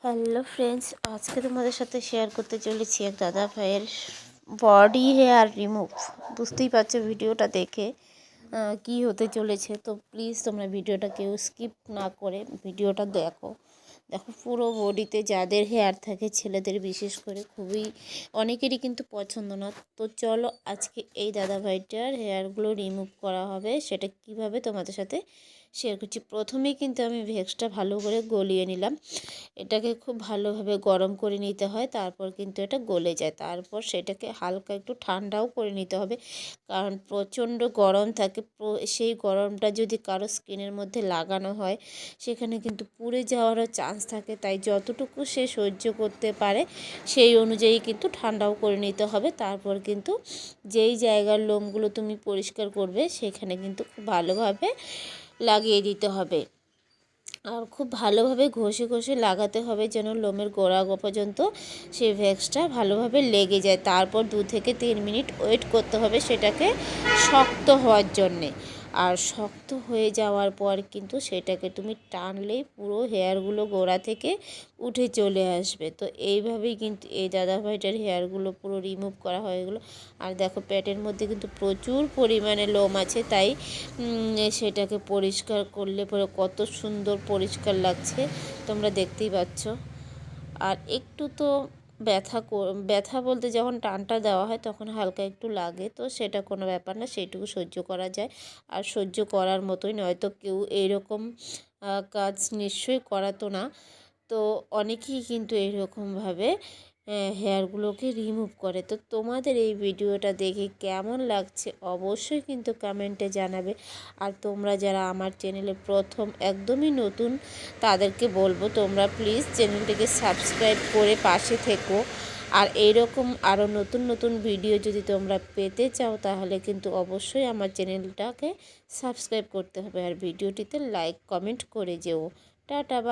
Hello friends, আজকে তোমাদের সাথে শেয়ার করতে চলেছি এক দাদা ভাইয়ের বডি হেয়ার রিমুভ। বুঝতেই পারছো ভিডিওটা দেখে কি হতে চলেছে। তো প্লিজ তোমরা ভিডিওটা কেউ স্কিপ না করে ভিডিওটা দেখো। দেখো পুরো বডিতে যাদের হেয়ার থাকে, ছেলেদের বিশেষ করে খুবই অনেকেরই কিন্তু পছন্দ না। তো চলো আজকে এই দাদা ভাইটার হেয়ারগুলো রিমুভ করা হবে, সেটা কিভাবে তোমাদের সাথে শেয়ার করছি। প্রথমেই কিন্তু আমি ভেক্সটা ভালো করে গলিয়ে নিলাম। এটাকে খুব ভালোভাবে গরম করে নিতে হয়, তারপর কিন্তু এটা গলে যায়। তারপর সেটাকে হালকা একটু ঠান্ডাও করে নিতে হবে, কারণ প্রচণ্ড গরম থাকে। সেই গরমটা যদি কারো স্কিনের মধ্যে লাগানো হয়, সেখানে কিন্তু পুড়ে যাওয়ারও চান্স থাকে। তাই যতটুকু সে সহ্য করতে পারে সেই অনুযায়ী কিন্তু ঠান্ডাও করে নিতে হবে। তারপর কিন্তু যেই জায়গার লোমগুলো তুমি পরিষ্কার করবে সেখানে কিন্তু খুব ভালোভাবে লাগিয়ে দিতে হবে। আর খুব ভালোভাবে ঘষে ঘষে লাগাতে হবে, যেন লোমের গোড়া পর্যন্ত সেই ভ্যাক্সটা ভালোভাবে লেগে যায়। তারপর 2 থেকে 3 মিনিট ওয়েট করতে হবে সেটাকে শক্ত হওয়ার জন্যে। আর শক্ত হয়ে যাওয়ার পর কিন্তু সেটাকে তুমি টানলেই পুরো হেয়ারগুলো গোড়া থেকে উঠে চলে আসবে। তো এইভাবেই কিন্তু এই দাদাভাইটার হেয়ারগুলো পুরো রিমুভ করা হয়ে গেলো। আর দেখো পেটের মধ্যে কিন্তু প্রচুর পরিমাণে লোম আছে, তাই সেটাকে পরিষ্কার করলে পরে কত সুন্দর পরিষ্কার লাগছে তোমরা দেখতেই পাচ্ছ। আর একটু তো ব্যথা বলতে যখন টানটা দেওয়া হয় তখন হালকা একটু লাগে, তো সেটা কোনো ব্যাপার না, সেইটুকু সহ্য করা যায়। আর সহ্য করার মতোই, নয়তো কেউ এইরকম কাজ নিশ্চয়ই করাতো না। তো অনেকেই কিন্তু এইরকমভাবে হেয়ারগুলোকে রিমুভ করে। তো তোমাদের এই ভিডিওটা দেখে কেমন লাগছে অবশ্যই কিন্তু কমেন্টে জানাবে। আর তোমরা যারা আমার চ্যানেলে প্রথম একদমই নতুন, তাদেরকে বলবো তোমরা প্লিজ চ্যানেলটিকে সাবস্ক্রাইব করে পাশে থেকো। আর এইরকম আরও নতুন নতুন ভিডিও যদি তোমরা পেতে চাও, তাহলে কিন্তু অবশ্যই আমার চ্যানেলটাকে সাবস্ক্রাইব করতে হবে। আর ভিডিওটিতে লাইক কমেন্ট করে যেও। Tata bye.